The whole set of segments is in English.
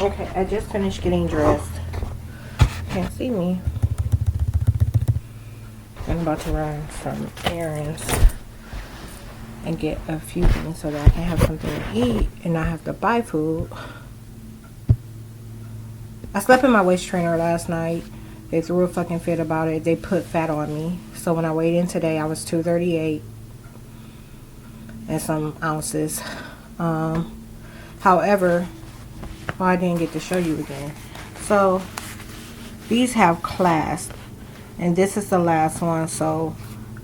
Okay, I just finished getting dressed. Can't see me. I'm about to run some errands and get a few things so that I can have something to eat and not have to buy food. I slept in my waist trainer last night. They threw a fucking fit about it. They put fat on me. So when I weighed in today, I was 238 and some ounces. However, I didn't get to show you again. So these have clasp, and this is the last one. So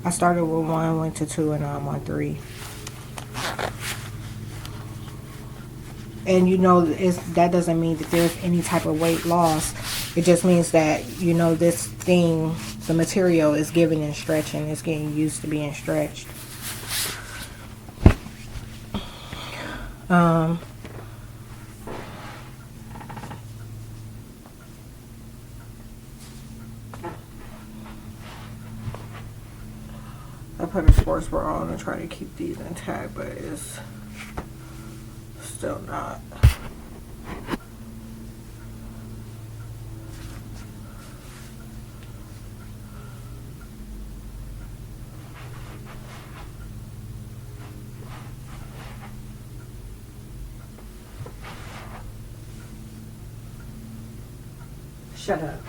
I started with 1, went to 2, and now I'm on 3. And you know, that doesn't mean that there's any type of weight loss. It just means that, you know, this thing, the material is giving and stretching. It's getting used to being stretched. I put a sports bra on to try to keep these intact, but it's still not. Shut up.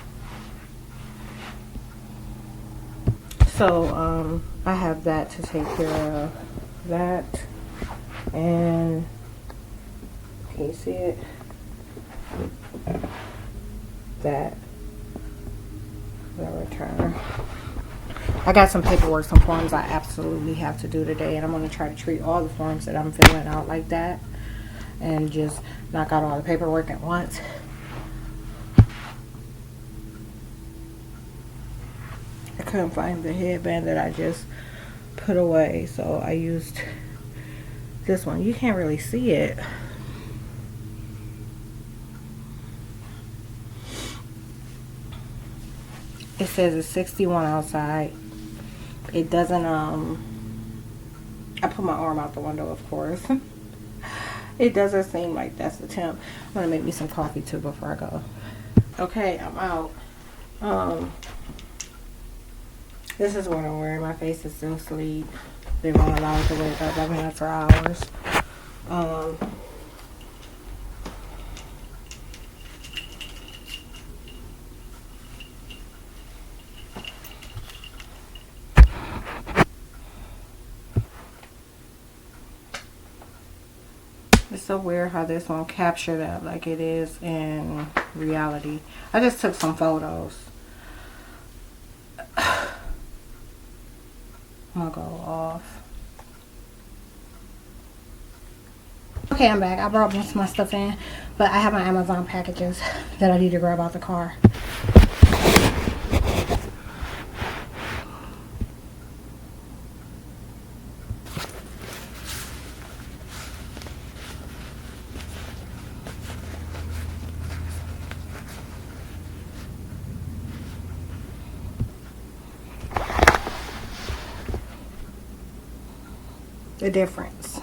So, I have that to take care of. That. And, can you see it? That. The return. I got some paperwork, some forms I absolutely have to do today. And I'm going to try to treat all the forms that I'm filling out like that. And just knock out all the paperwork at once. I couldn't find the headband that I just put away, so I used this one. You can't really see it. It says it's 61 outside. It doesn't, I put my arm out the window, of course. It doesn't seem like that's the temp. I'm gonna make me some coffee too before I go. Okay, I'm out. This is what I'm wearing. My face is still asleep. They won't allow it to wake up. I've been up for hours. It's so weird how this won't capture that like it is in reality. I just took some photos. I'm gonna go off. Okay, I'm back. I brought most of my stuff in, but I have my Amazon packages that I need to grab out the car. The difference.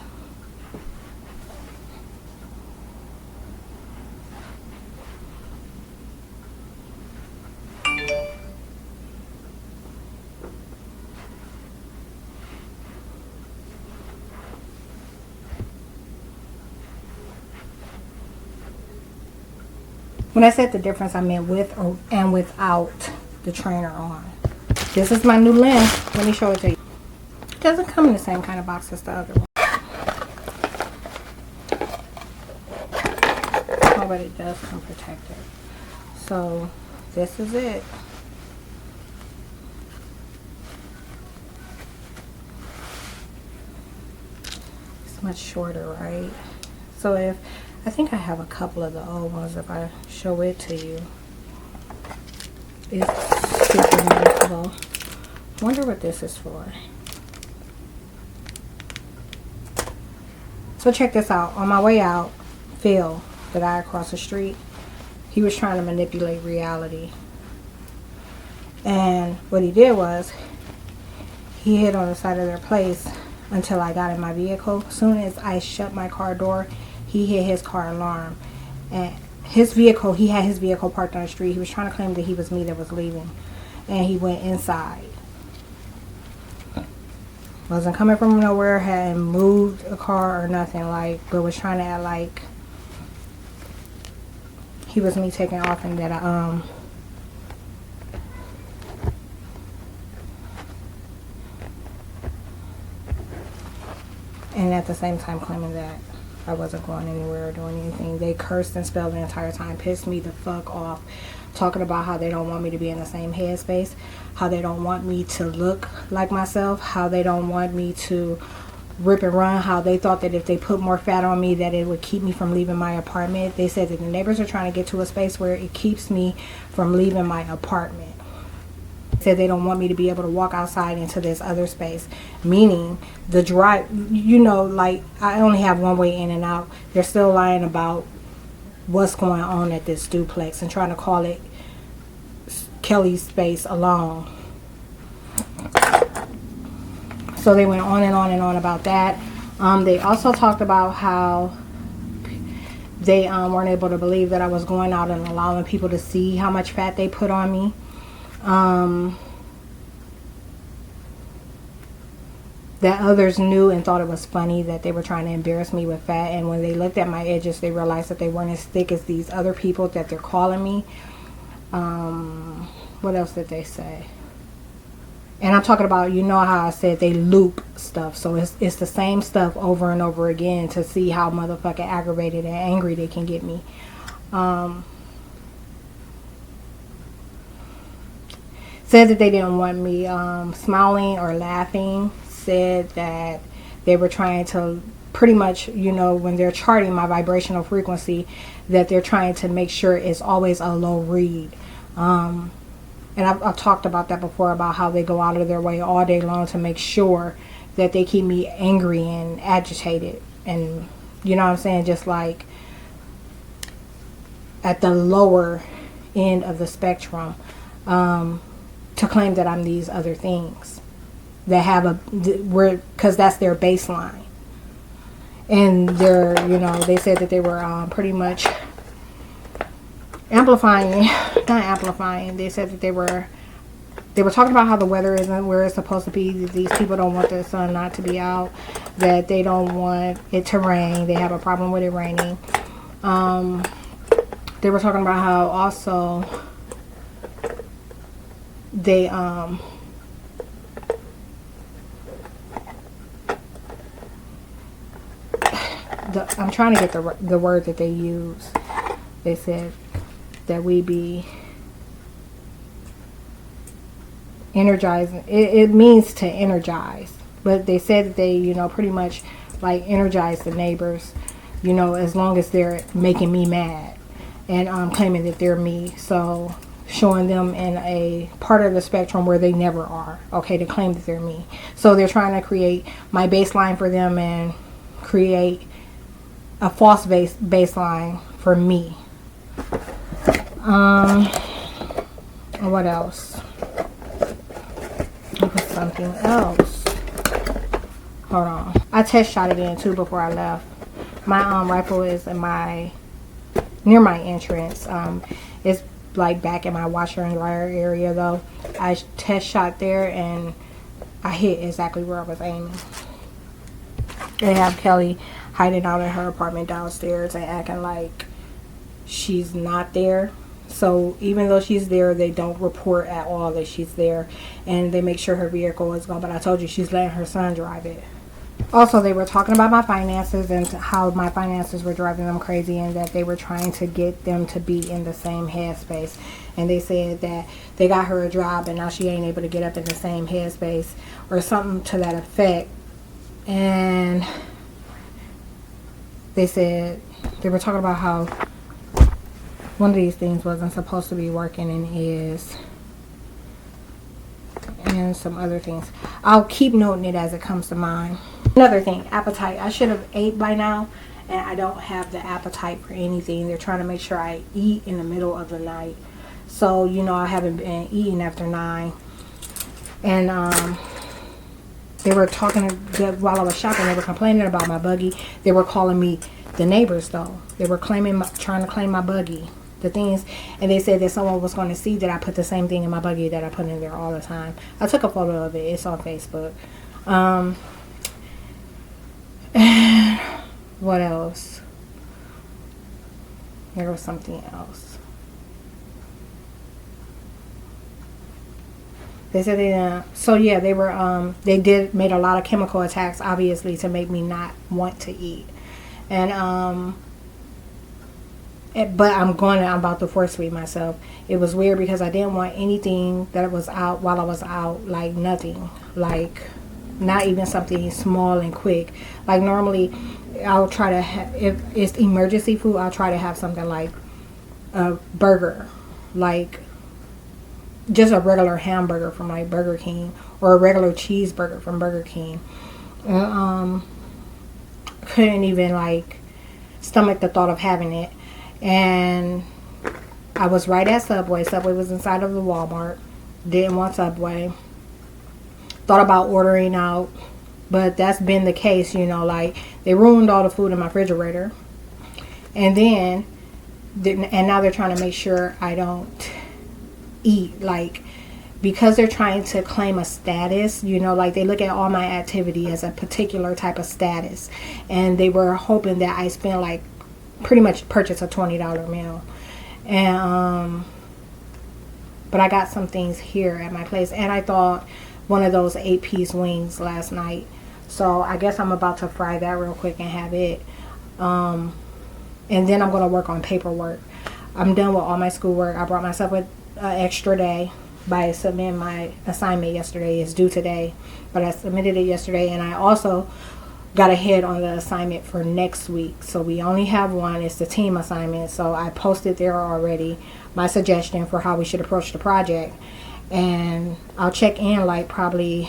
When I said the difference, I meant with and without the trainer on. This is my new lens. Let me show it to you. It doesn't come in the same kind of box as the other one. Oh, but it does come protected. So, this is it. It's much shorter, right? So if, I think I have a couple of the old ones if I show it to you. It's super noticeable. Wonder what this is for. So check this out. On my way out, Phil, the guy across the street, he was trying to manipulate reality. And what he did was, he hid on the side of their place until I got in my vehicle. As soon as I shut my car door, he hit his car alarm. his vehicle, he had his vehicle parked on the street. He was trying to claim that he was me that was leaving. And he went inside. Wasn't coming from nowhere, hadn't moved a car or nothing, like, but was trying to act like he was me taking off and that and at the same time claiming that I wasn't going anywhere or doing anything. They cursed and spelled the entire time, pissed me the fuck off, talking about how they don't want me to be in the same headspace, how they don't want me to look like myself, how they don't want me to rip and run, how they thought that if they put more fat on me that it would keep me from leaving my apartment. They said that the neighbors are trying to get to a space where it keeps me from leaving my apartment. Said they don't want me to be able to walk outside into this other space, meaning the drive, you know, like I only have one way in and out. They're still lying about what's going on at this duplex and trying to call it Kelly's space alone. So they went on and on and on about that. They also talked about how they weren't able to believe that I was going out and allowing people to see how much fat they put on me. That others knew and thought it was funny that they were trying to embarrass me with fat, and when they looked at my edges they realized that they weren't as thick as these other people that they're calling me. What else did they say? And I'm talking about, you know how I said they loop stuff, so it's the same stuff over and over again to see how motherfucking aggravated and angry they can get me. Said that they didn't want me smiling or laughing. Said that they were trying to pretty much, you know, when they're charting my vibrational frequency, that they're trying to make sure it's always a low read. And I've talked about that before, about how they go out of their way all day long to make sure that they keep me angry and agitated. And, you know what I'm saying, just like at the lower end of the spectrum, to claim that I'm these other things that have because that's their baseline. And they're, you know, they said that they were pretty much amplifying, not amplifying, they said that they were talking about how the weather isn't where it's supposed to be, that these people don't want the sun not to be out, that they don't want it to rain, they have a problem with it raining. They were talking about how also they I'm trying to get the word that they use. They said that we be energizing. It means to energize, but they said that they, you know, pretty much like energize the neighbors, you know, as long as they're making me mad and claiming that they're me. So showing them in a part of the spectrum where they never are, okay, to claim that they're me. So they're trying to create my baseline for them and create a false baseline for me. What else? It was something else. Hold on. I test shot it in too before I left. My rifle is in near my entrance. It's like back in my washer and dryer area though. I test shot there and I hit exactly where I was aiming. They have Kelly hiding out in her apartment downstairs and acting like she's not there. So even though she's there, they don't report at all that she's there, and they make sure her vehicle is gone. But I told you she's letting her son drive it. Also, they were talking about my finances and how my finances were driving them crazy, and that they were trying to get them to be in the same headspace. And they said that they got her a job and now she ain't able to get up in the same headspace or something to that effect. And they said they were talking about how one of these things wasn't supposed to be working and is, and some other things. I'll keep noting it as it comes to mind. Another thing, appetite. I should have ate by now, and I don't have the appetite for anything. They're trying to make sure I eat in the middle of the night. So, you know, I haven't been eating after 9. And they were talking while I was shopping. They were complaining about my buggy. They were calling me The neighbors, though, they were trying to claim my buggy, the things, and they said that someone was going to see that I put the same thing in my buggy that I put in there all the time. I took a photo of it. It's on Facebook. What else? There was something else. They said they were made a lot of chemical attacks, obviously, to make me not want to eat. And but I'm about to force feed myself. It was weird because I didn't want anything that was out while I was out, like nothing, like not even something small and quick. Like normally I'll try to if it's emergency food, I'll try to have something like a burger, like just a regular hamburger from like Burger King, or a regular cheeseburger from Burger King. Couldn't even like stomach the thought of having it. And I was right at Subway. Subway was inside of the Walmart. Didn't want Subway. Thought about ordering out, but that's been the case, like they ruined all the food in my refrigerator. And now they're trying to make sure I don't eat, like, because they're trying to claim a status, like they look at all my activity as a particular type of status, and they were hoping that I spend like pretty much purchase a $20 meal. And but I got some things here at my place, and I thought one of those 8-piece wings last night, so I guess I'm about to fry that real quick and have it. And then I'm going to work on paperwork. I'm done with all my schoolwork. I brought myself an extra day by submitting my assignment yesterday. It's due today, but I submitted it yesterday, and I also got ahead on the assignment for next week. So we only have one. It's the team assignment. So I posted there already my suggestion for how we should approach the project, and I'll check in like probably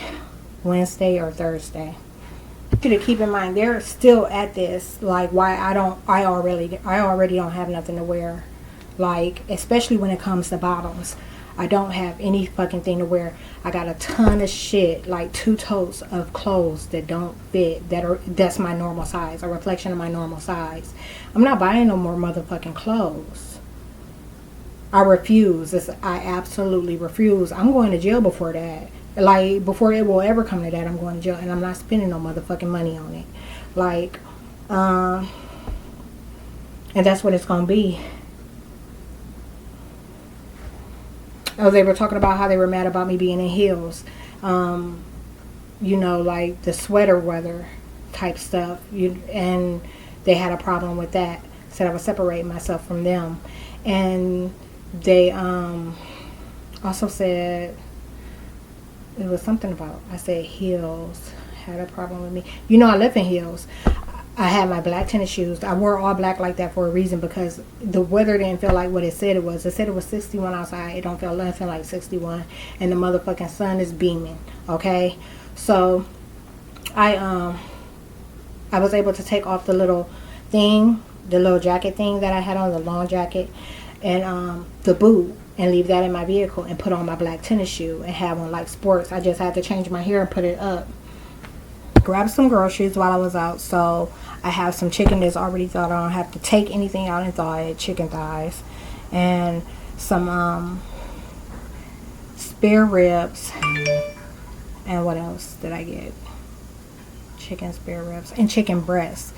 Wednesday or Thursday. You to keep in mind they're still at this, like why I already don't have nothing to wear, like especially when it comes to bottoms. I don't have any fucking thing to wear. I got a ton of shit, like 2 totes of clothes that don't fit, that's my normal size, a reflection of my normal size. I'm not buying no more motherfucking clothes. I refuse. I absolutely refuse. I'm going to jail before that. Like, before it will ever come to that, I'm going to jail, and I'm not spending no motherfucking money on it. Like, and that's what it's going to be. Oh, they were talking about how they were mad about me being in heels. Like the sweater weather type stuff. And they had a problem with that. Said I was separating myself from them. And they also said, it was something about, I said heels had a problem with me. I live in heels. I had my black tennis shoes. I wore all black like that for a reason, because the weather didn't feel like what it said it was. It said it was 61 outside. It don't feel nothing like 61. And the motherfucking sun is beaming. Okay? So, I was able to take off the little thing, the little jacket thing that I had on, the long jacket, and the boot, and leave that in my vehicle, and put on my black tennis shoe and have on like sports. I just had to change my hair and put it up. Grabbed some groceries while I was out, so I have some chicken that's already thawed. I don't have to take anything out and thaw it. Chicken thighs and some spare ribs. And what else did I get? Chicken spare ribs and chicken breasts.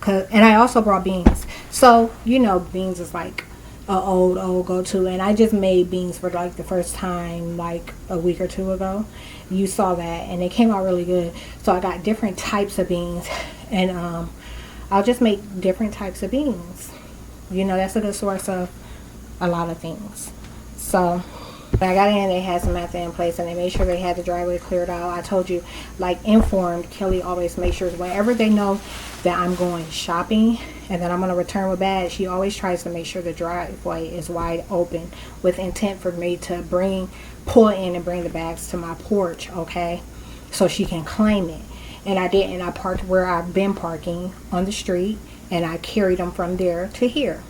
And I also brought beans. So beans is like a old go-to, and I just made beans for like the first time like a week or 2 ago. You saw that, and it came out really good. So I got different types of beans, and I'll just make different types of beans. That's a good source of a lot of things. So when I got in, they had Samantha in place, and they made sure they had the driveway cleared out. I told you, like informed, Kelly always makes sure whenever they know that I'm going shopping and that I'm going to return with bags, she always tries to make sure the driveway is wide open with intent for me to pull in and bring the bags to my porch, okay, so she can claim it. And I did, and I parked where I've been parking on the street, and I carried them from there to here.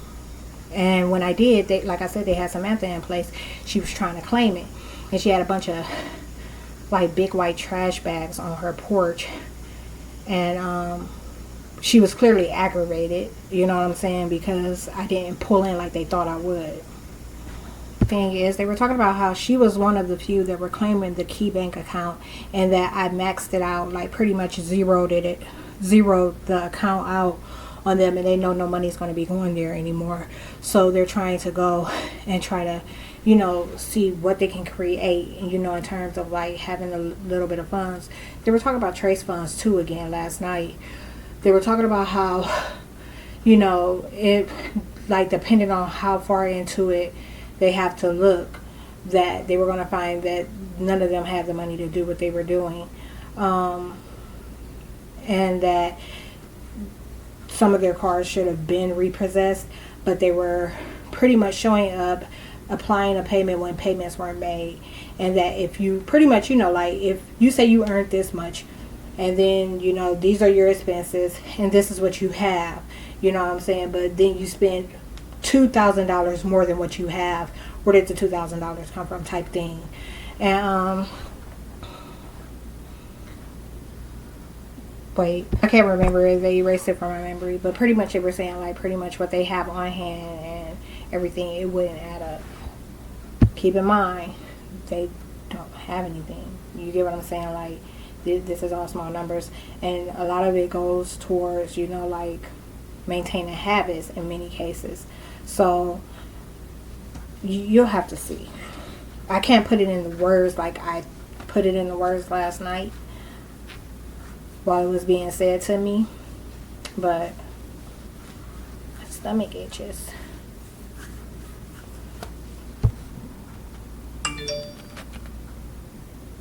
And when I did, like I said, they had Samantha in place. She was trying to claim it, and she had a bunch of like big white trash bags on her porch, and she was clearly aggravated, you know what I'm saying, because I didn't pull in like they thought I would. Thing is, they were talking about how she was one of the few that were claiming the Key Bank account, and that I maxed it out, like pretty much zeroed the account out on them, and they know no money's going to be going there anymore. So they're trying to go and try to, you know, see what they can create, you know, in terms of like having a little bit of funds. They were talking about trace funds too again last night. They were talking about how, you know, it, like, depending on how far into it they have to look, that they were going to find that none of them had the money to do what they were doing. And that some of their cars should have been repossessed, but they were pretty much showing up, applying a payment when payments weren't made. And that if you pretty much, you know, like if you say you earned this much, and then, you know, these are your expenses and this is what you have, you know what I'm saying, but then you spend $2,000 more than what you have, where did the $2,000 come from, type thing. And wait, I can't remember it. They erased it from my memory, but pretty much they were saying like pretty much what they have on hand and everything, it wouldn't add up. Keep in mind, they don't have anything. You get what I'm saying? Like, this is all small numbers, and a lot of it goes towards, you know, like maintaining habits in many cases. So you'll have to see. I can't put it in the words like I put it in the words last night while it was being said to me, but my stomach itches.